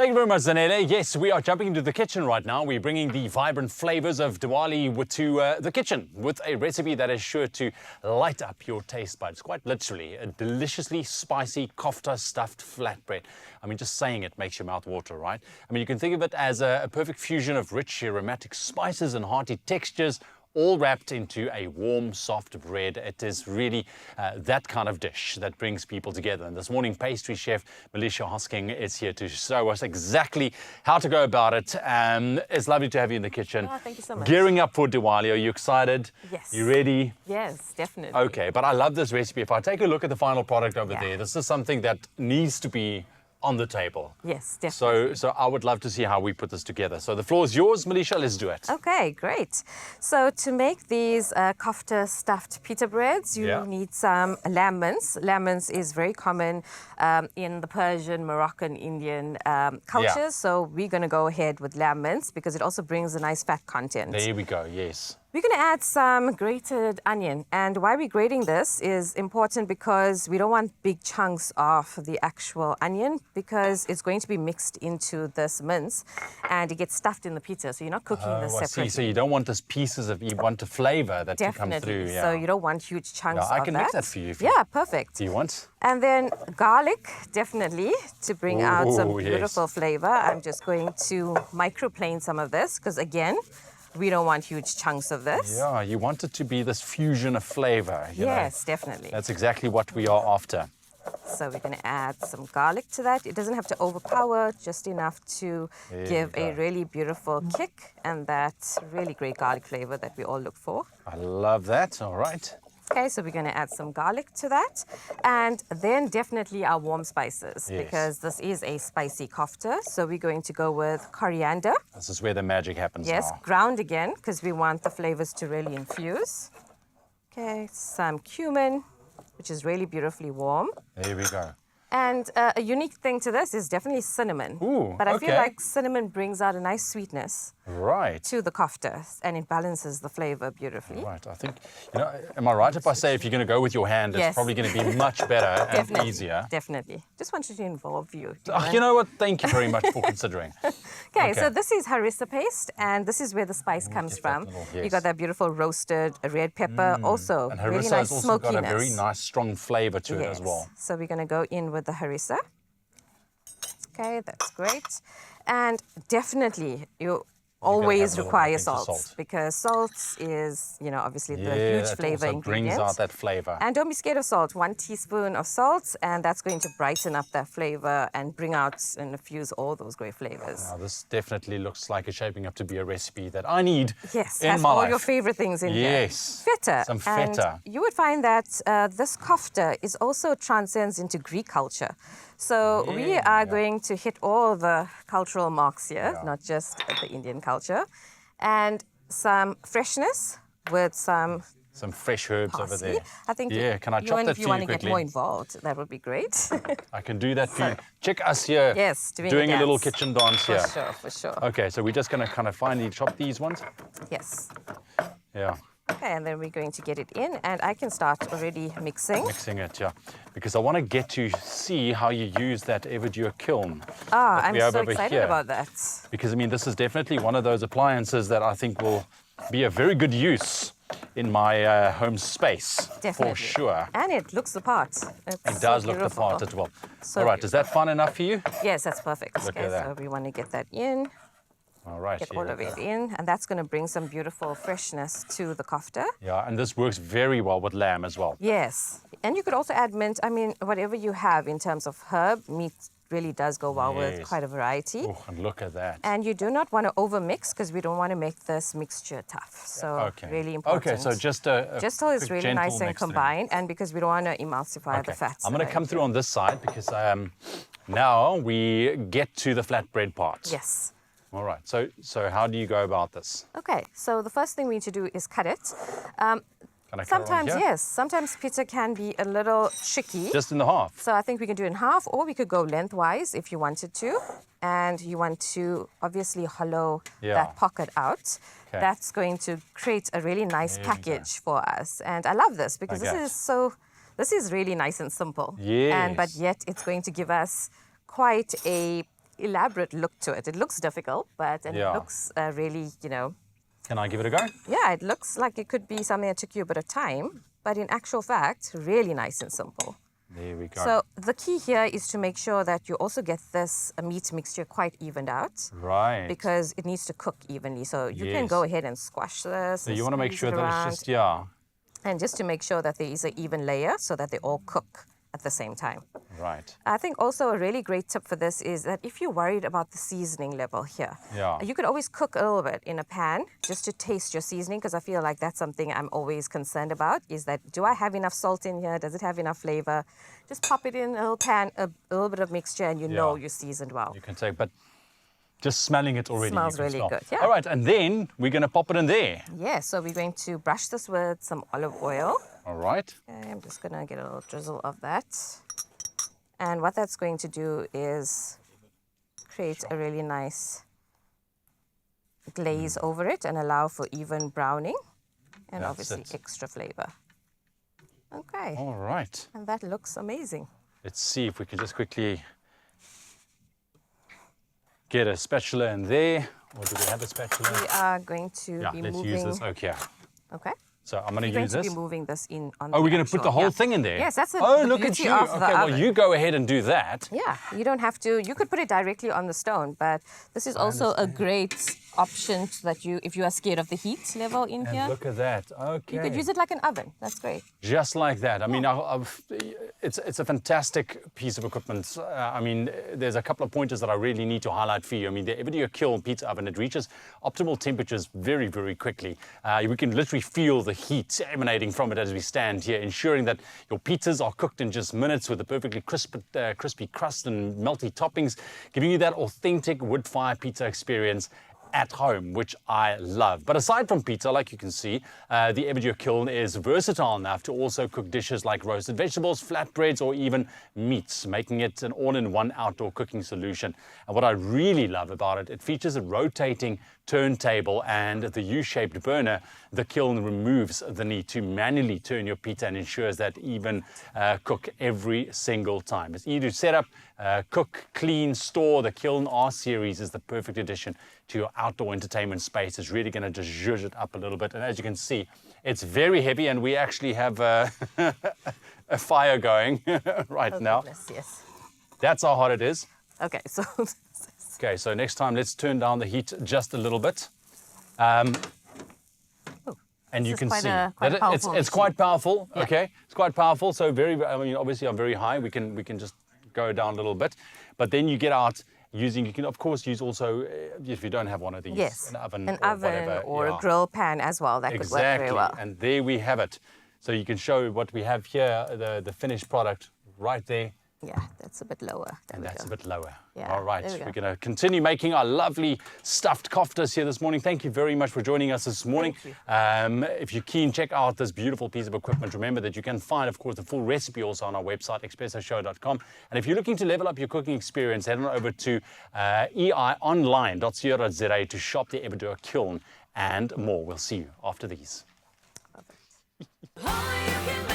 Thank you very much, Zanele. Yes, we are jumping into the kitchen right now. We're bringing the vibrant flavors of Diwali to the kitchen with a recipe that is sure to light up your taste buds. Quite literally, a deliciously spicy kofta stuffed flatbread. I mean, just saying it makes your mouth water, right? I mean, you can think of it as a perfect fusion of rich aromatic spices and hearty textures, all wrapped into a warm, soft bread. It is really that kind of dish that brings people together. And this morning, pastry chef Melisha Hosking is here to show us exactly how to go about it. It's lovely to have you in the kitchen. Oh, thank you so much. Gearing up for Diwali. Are you excited? Yes. You ready? Yes, definitely. Okay, but I love this recipe. If I take a look at the final product over there, this is something that needs to be on the table. Yes, definitely. So I would love to see how we put this together. So the floor is yours, Melisha. Let's do it. Okay, great. So to make these kofta stuffed pita breads, you need some lamb mince. Lamb mince is very common in the Persian, Moroccan, Indian cultures. So we're going to go ahead with lamb mince because it also brings a nice fat content. There we go, yes. We're going to add some grated onion, and why we're grating this is important because we don't want big chunks of the actual onion because it's going to be mixed into this mince and it gets stuffed in the pita, so you're not cooking this separately. I see. So you don't want just pieces of, you want the flavor that to come through. Yeah. So you don't want huge chunks of that. I can mix that for you. Perfect. Do you want? And then garlic, definitely, to bring out some beautiful flavor. I'm just going to microplane some of this because, again, we don't want huge chunks of this. Yeah, you want it to be this fusion of flavor. Yes, definitely. That's exactly what we are after. So we're going to add some garlic to that. It doesn't have to overpower, just enough to give a really beautiful kick and that really great garlic flavor that we all look for. I love that. All right. Okay, so we're going to add some garlic to that. And then definitely our warm spices because this is a spicy kofta. So we're going to go with coriander. This is where the magic happens Yes, now. ground again because we want the flavors to really infuse. Okay, some cumin, which is really beautifully warm. There we go. And a unique thing to this is definitely cinnamon. Ooh, but I feel like cinnamon brings out a nice sweetness to the kofta and it balances the flavor beautifully. Right, I think, am I right if I say if you're going to go with your hand, it's probably going to be much better and easier? Definitely. Just wanted to involve you. You know what? Thank you very much for considering. Okay, so this is harissa paste and this is where the spice comes from. You got that beautiful roasted red pepper, also and really harissa nice has also smokiness. got a very nice strong flavor to it as well. So we're going to go in with the harissa. Okay, that's great. And definitely you always require salt because salt is, obviously the huge flavor ingredient. Brings out that flavor. And don't be scared of salt. 1 teaspoon of salt, and that's going to brighten up that flavor and bring out and infuse all those great flavors. Now, this definitely looks like it's shaping up to be a recipe that I need Yes, in has my all life. your favorite things in here. Yes. Feta. Some feta. And you would find that this kofta is also transcends into Greek culture. So we are going to hit all the cultural marks here, not just the Indian culture. And some freshness with some fresh herbs parsley. over there. I think can I chop that if you want to get quickly? more involved, that would be great. I can do that for you. Check us here. Yes, doing a little kitchen dance here. For sure. Okay, so we're just going to kind of finally chop these ones. Yes. Yeah. Okay, and then we're going to get it in, and I can start already mixing. Mixing it, because I want to get to see how you use that Everdure kiln. I'm so excited about that. Because, I mean, this is definitely one of those appliances that I think will be a very good use in my home space. Definitely. For sure. And it looks the part. It does look the part as well. All right, is that fine enough for you? Yes, that's perfect. Look at that. So we want to get that in. All right. Get all of it in, and that's going to bring some beautiful freshness to the kofta. Yeah, and this works very well with lamb as well. Yes, and you could also add mint. I mean, whatever you have in terms of herb, meat really does go well with quite a variety. Oh, and look at that. And you do not want to overmix because we don't want to make this mixture tough. So really important. Okay, so just till it's really nice and combined, and because we don't want to emulsify the fats. I'm going to come through on this side because now we get to the flatbread part. Yes. All right, so how do you go about this? Okay, so the first thing we need to do is cut it. Can I sometimes, yes. Sometimes pizza can be a little tricky. Just in the half? So I think we can do it in half, or we could go lengthwise if you wanted to. And you want to obviously hollow that pocket out. Okay. That's going to create a really nice package for us. And I love this because this is really nice and simple. Yes. But yet it's going to give us quite a elaborate look to it. It looks difficult, but it looks really, you know. Can I give it a go? Yeah, it looks like it could be something that took you a bit of time, but in actual fact, really nice and simple. There we go. So the key here is to make sure that you also get this meat mixture quite evened out. Right. Because it needs to cook evenly. So you can go ahead and squash this. So you want to make sure that it's just, And just to make sure that there is an even layer so that they all cook at the same time. Right. I think also a really great tip for this is that if you're worried about the seasoning level here, you could always cook a little bit in a pan just to taste your seasoning, because I feel like that's something I'm always concerned about, is that do I have enough salt in here? Does it have enough flavor? Just pop it in a little pan, a little bit of mixture, and you know you're seasoned well. You can take, but just smelling it already. Smells really good. Yeah. All right, and then we're going to pop it in there. Yeah, so we're going to brush this with some olive oil. All right. Okay, I'm just going to get a little drizzle of that. And what that's going to do is create a really nice glaze over it and allow for even browning and obviously extra flavor. Okay. All right. And that looks amazing. Let's see if we can just quickly get a spatula in there. Or do we have a spatula? We are going to be let's moving. use this. Okay. Okay. So I'm going to use this. We're going to be moving this in on. Oh, we're going to put the whole thing in there? Yes, that's the look at beauty you. of the Okay, well, oven. you go ahead and do that. Yeah, you don't have to. You could put it directly on the stone, but this is also a great option so that if you are scared of the heat level in here. Look at that. Okay. You could use it like an oven. That's great. Just like that. I mean, it's a fantastic piece of equipment. I mean, there's a couple of pointers that I really need to highlight for you. I mean, the Everdio Kiln pizza oven, it reaches optimal temperatures very, very quickly. We can literally feel the heat emanating from it as we stand here, ensuring that your pizzas are cooked in just minutes with a perfectly crispy crust and melty toppings, giving you that authentic wood-fire pizza experience at home, which I love. But aside from pizza, like you can see, the Everdio Kiln is versatile enough to also cook dishes like roasted vegetables, flatbreads, or even meats, making it an all-in-one outdoor cooking solution. And what I really love about it, it features a rotating turntable and the U-shaped burner. The kiln removes the need to manually turn your pizza and ensures that even cook every single time. It's easy to set up, cook, clean, store. The Kiln R series is the perfect addition to your outdoor entertainment space. It's really going to just zhuzh it up a little bit. And as you can see, it's very heavy, and we actually have a fire going right now. Goodness, yes. That's how hot it is. Okay, so... Okay, so next time let's turn down the heat just a little bit. And you can see that it's quite powerful. Yeah. Okay, it's quite powerful. So I mean, obviously I'm very high. We can just go down a little bit, but then you get out using. You can of course use also if you don't have one of these, an oven or a grill pan as well. That could work very well. And there we have it. So you can show what we have here, the finished product right there. Yeah, that's a bit lower. And that's a bit lower. Yeah, all right, we're going to continue making our lovely stuffed koftas here this morning. Thank you very much for joining us this morning. If you're keen, check out this beautiful piece of equipment. Remember that you can find, of course, the full recipe also on our website, expressoshow.com. And if you're looking to level up your cooking experience, head on over to eionline.co.za to shop the Everdio Kiln and more. We'll see you after these. Perfect.